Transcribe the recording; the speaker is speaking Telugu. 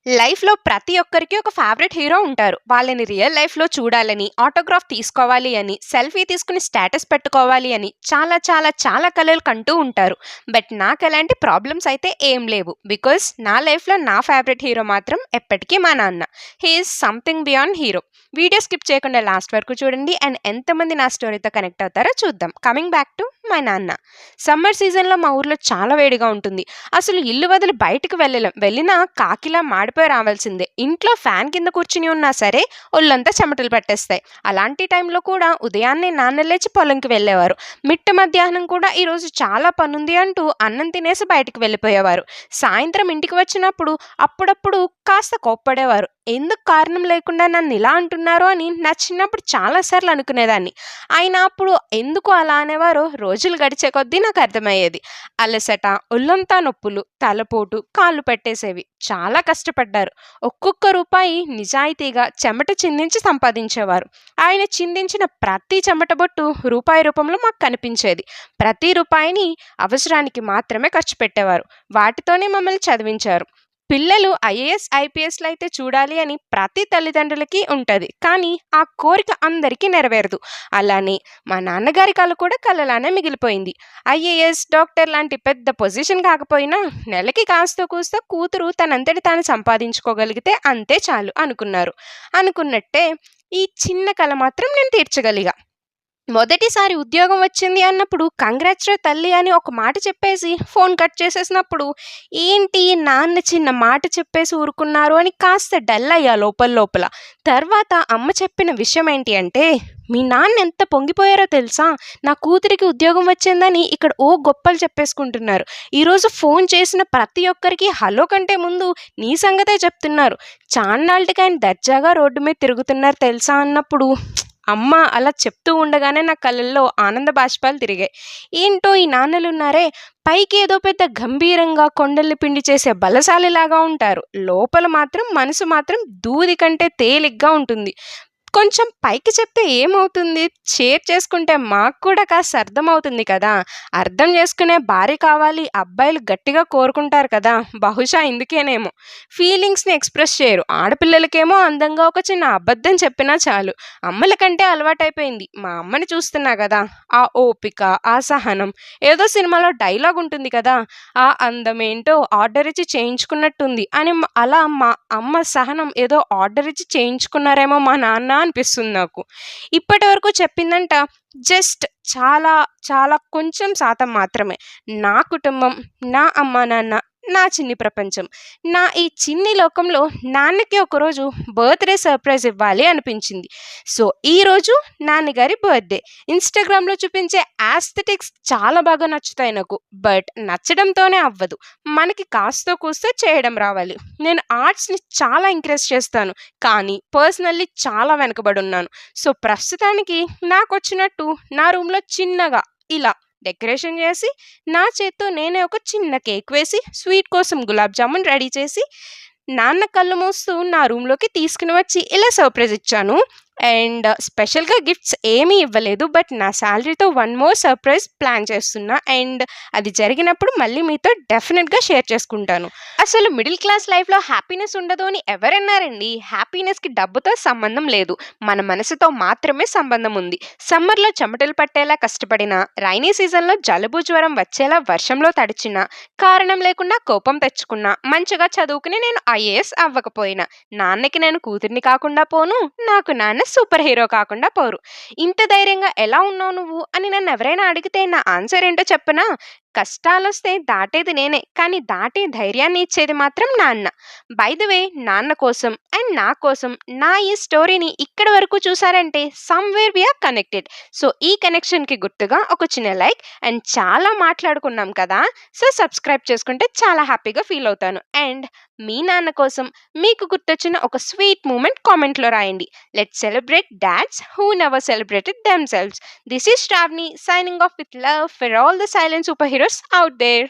లైఫ్‌లో ప్రతి ఒక్కరికి ఒక ఫేవరెట్ హీరో ఉంటారు. వాళ్ళని రియల్ లైఫ్‌లో చూడాలని, ఆటోగ్రాఫ్ తీసుకోవాలి అని, సెల్ఫీ తీసుకొని స్టేటస్ పెట్టుకోవాలి అని చాలా చాలా చాలా కలలు కంటూ ఉంటారు. బట్ నాకలాంటి ప్రాబ్లమ్స్ అయితే ఏం లేవు. బికాజ్ నా లైఫ్‌లో నా ఫేవరెట్ హీరో మాత్రం ఎప్పటికీ మా నాన్న. He is something beyond hero. Video skip చేయకుండా లాస్ట్ వరకు చూడండి అండ్ ఎంతమంది నా స్టోరీతో కనెక్ట్ అవుతారో చూద్దాం. కమింగ్ బ్యాక్ టు మై నాన్న. సమ్మర్ సీజన్‌లో మా ఊర్లో చాలా వేడిగా ఉంటుంది. అసలు ఇల్లు వదిలి బయటకు వెళ్ళలేం. వెళ్ళినా కాకిలా మాడిపోయి రావాల్సిందే. ఇంట్లో ఫ్యాన్ కింద కూర్చుని ఉన్నా సరే ఒళ్ళంతా చెమటలు పట్టేస్తాయి. అలాంటి టైంలో కూడా ఉదయాన్నే నాన్న లేచి పొలంకి వెళ్ళేవారు. మిట్ట మధ్యాహ్నం కూడా ఈరోజు చాలా పనుంది అంటూ అన్నం తినేసి బయటికి వెళ్ళిపోయేవారు. సాయంత్రం ఇంటికి వచ్చినప్పుడు అప్పుడప్పుడు కాస్త కోప్పడేవారు. ఎందుకు కారణం లేకుండా నన్ను ఇలా అంటున్నారు అని నా చిన్నప్పుడు చాలాసార్లు అనుకునేదాన్ని. ఆయన అప్పుడు ఎందుకు అలా అనేవారో రోజులు గడిచే కొద్దీ నాకు అర్థమయ్యేది. అలసట, ఒళ్ళంతా నొప్పులు, తలపోటు, కాళ్ళు పెట్టేసేవి. చాలా కష్టపడ్డారు. ఒక్కొక్క రూపాయి నిజాయితీగా చెమట చిందించి సంపాదించేవారు. ఆయన చిందించిన ప్రతి చెమట బొట్టు రూపాయి రూపంలో మాకు కనిపించేది. ప్రతి రూపాయిని అవసరానికి మాత్రమే ఖర్చు పెట్టేవారు. వాటితోనే మమ్మల్ని చదివించారు. పిల్లలు ఐఏఎస్, ఐపీఎస్లు అయితే చూడాలి అని ప్రతి తల్లిదండ్రులకి ఉంటుంది. కానీ ఆ కోరిక అందరికీ నెరవేరదు. అలానే మా నాన్నగారి కల కూడా కలలానే మిగిలిపోయింది. ఐఏఎస్, డాక్టర్ లాంటి పెద్ద పొజిషన్ కాకపోయినా నెలకి కాస్తో కూస్తో కూతురు తనంతటి తాను సంపాదించుకోగలిగితే అంతే చాలు అనుకున్నారు. అనుకున్నట్టే ఈ చిన్న కల మాత్రం నేను తీర్చగలిగా. మొదటిసారి ఉద్యోగం వచ్చింది అన్నప్పుడు కంగ్రాట్స్ రా తల్లి అని ఒక మాట చెప్పేసి ఫోన్ కట్ చేసేసినప్పుడు ఏంటి నాన్న చిన్న మాట చెప్పేసి ఊరుకున్నారు అని కాస్త డల్ అయ్యా లోపల లోపల. తర్వాత అమ్మ చెప్పిన విషయం ఏంటి అంటే, మీ నాన్న ఎంత పొంగిపోయారో తెలుసా, నా కూతురికి ఉద్యోగం వచ్చిందని ఇక్కడ ఓ గొప్పలు చెప్పేసుకుంటున్నారు. ఈరోజు ఫోన్ చేసిన ప్రతి ఒక్కరికి హలో కంటే ముందు నీ సంగతే చెప్తున్నారు. చాన్నాళ్ళకి ఆయన దర్జాగా రోడ్డు మీద తిరుగుతున్నారు తెలుసా అన్నప్పుడు అమ్మ అలా చెప్తూ ఉండగానే నా కళ్ళల్లో ఆనంద బాష్పాలు తిరిగాయి. ఏంటో ఈ నాన్నలున్నారే, పైకి ఏదో పెద్ద గంభీరంగా కొండల్ని పిండి చేసే బలశాలిలాగా ఉంటారు. లోపల మాత్రం మనసు మాత్రం దూది కంటే తేలిగ్గా ఉంటుంది. కొంచెం పైకి చెప్తే ఏమవుతుంది, షేర్ చేసుకుంటే మాకు కూడా కాస్త అర్థమవుతుంది కదా. అర్థం చేసుకునే భార్య కావాలి అబ్బాయిలు గట్టిగా కోరుకుంటారు కదా. బహుశా ఇందుకేనేమో ఫీలింగ్స్ని ఎక్స్ప్రెస్ చేయరు. ఆడపిల్లలకేమో అందంగా ఒక చిన్న అబద్ధం చెప్పినా చాలు. అమ్మల కంటే అలవాటైపోయింది. మా అమ్మని చూస్తున్నా కదా, ఆ ఓపిక, ఆ సహనం. ఏదో సినిమాలో డైలాగ్ ఉంటుంది కదా, ఆ అందం ఏంటో ఆర్డర్ ఇచ్చి చేయించుకున్నట్టుంది అని. అలా మా అమ్మ సహనం ఏదో ఆర్డర్ ఇచ్చి చేయించుకున్నారేమో మా నాన్న అనిపిస్తుంది నాకు. ఇప్పటి వరకు చెప్పిందంట జస్ట్ చాలా చాలా కొంచెం శాతం మాత్రమే. నా కుటుంబం, నా అమ్మ నాన్న, నా చిన్ని ప్రపంచం. నా ఈ చిన్ని లోకంలో నాన్నకి ఒకరోజు బర్త్డే సర్ప్రైజ్ ఇవ్వాలి అనిపించింది. సో ఈరోజు నాన్నగారి బర్త్డే. ఇన్స్టాగ్రామ్లో చూపించే యాస్థెటిక్స్ చాలా బాగా నచ్చుతాయి నాకు. బట్ నచ్చడంతోనే అవ్వదు, మనకి కాస్తో కూస్తో చేయడం రావాలి. నేను ఆర్ట్స్ని చాలా ఎంకరేజ్ చేస్తాను, కానీ పర్సనల్లీ చాలా వెనకబడి ఉన్నాను. సో ప్రస్తుతానికి నాకు వచ్చినట్టు నా రూమ్లో చిన్నగా ఇలా డెకరేషన్ చేసి, నా చేత్తో నేనే ఒక చిన్న కేక్ వేసి, స్వీట్ కోసం గులాబ్ జామున్ రెడీ చేసి, నాన్న కళ్ళు మూస్తూ నా రూమ్లోకి తీసుకుని వచ్చి ఇలా సర్ప్రైజ్ ఇచ్చాను. అండ్ స్పెషల్గా గిఫ్ట్స్ ఏమీ ఇవ్వలేదు. బట్ నా శాలరీతో వన్ మోర్ సర్ప్రైజ్ ప్లాన్ చేస్తున్నా. అండ్ అది జరిగినప్పుడు మళ్ళీ మీతో డెఫినెట్గా షేర్ చేసుకుంటాను. అసలు మిడిల్ క్లాస్ లైఫ్లో హ్యాపీనెస్ ఉండదు అని ఎవరన్నారండి? హ్యాపీనెస్కి డబ్బుతో సంబంధం లేదు, మన మనసుతో మాత్రమే సంబంధం ఉంది. సమ్మర్లో చెమటలు పట్టేలా కష్టపడినా, రైనీ సీజన్లో జలుబు జ్వరం వచ్చేలా వర్షంలో తడిచినా, కారణం లేకుండా కోపం తెచ్చుకున్నా, మంచిగా చదువుకుని నేను ఐఏఎస్ అవ్వకపోయినా, నాన్నకి నేను కూతుర్ని కాకుండా పోను, నాకు నాన్న సూపర్ హీరో కాకుండా పోరు. ఇంత ధైర్యంగా ఎలా ఉన్నావు నువ్వు అని నన్ను ఎవరైనా అడిగితే నా ఆన్సర్ ఏంటో చెప్పనా? కష్టాలొస్తే దాటేది నేనే, కానీ దాటి ధైర్యాన్ని ఇచ్చేది మాత్రం నాన్న. బై ద వే, నాన్న కోసం అండ్ నా కోసం నా ఈ స్టోరీని ఇక్కడి వరకు చూసారంటే సమ్వేర్ వీఆర్ కనెక్టెడ్. సో ఈ కనెక్షన్కి గుర్తుగా ఒక చిన్న లైక్. అండ్ చాలా మాట్లాడుకున్నాం కదా, సో సబ్స్క్రైబ్ చేసుకుంటే చాలా హ్యాపీగా ఫీల్ అవుతాను. అండ్ మీ నాన్న కోసం మీకు గుర్తొచ్చిన ఒక స్వీట్ మూమెంట్ కామెంట్లో రాయండి. Let's celebrate dads who never celebrated themselves. This is Shravani signing off with love for all the silent superheroes out there.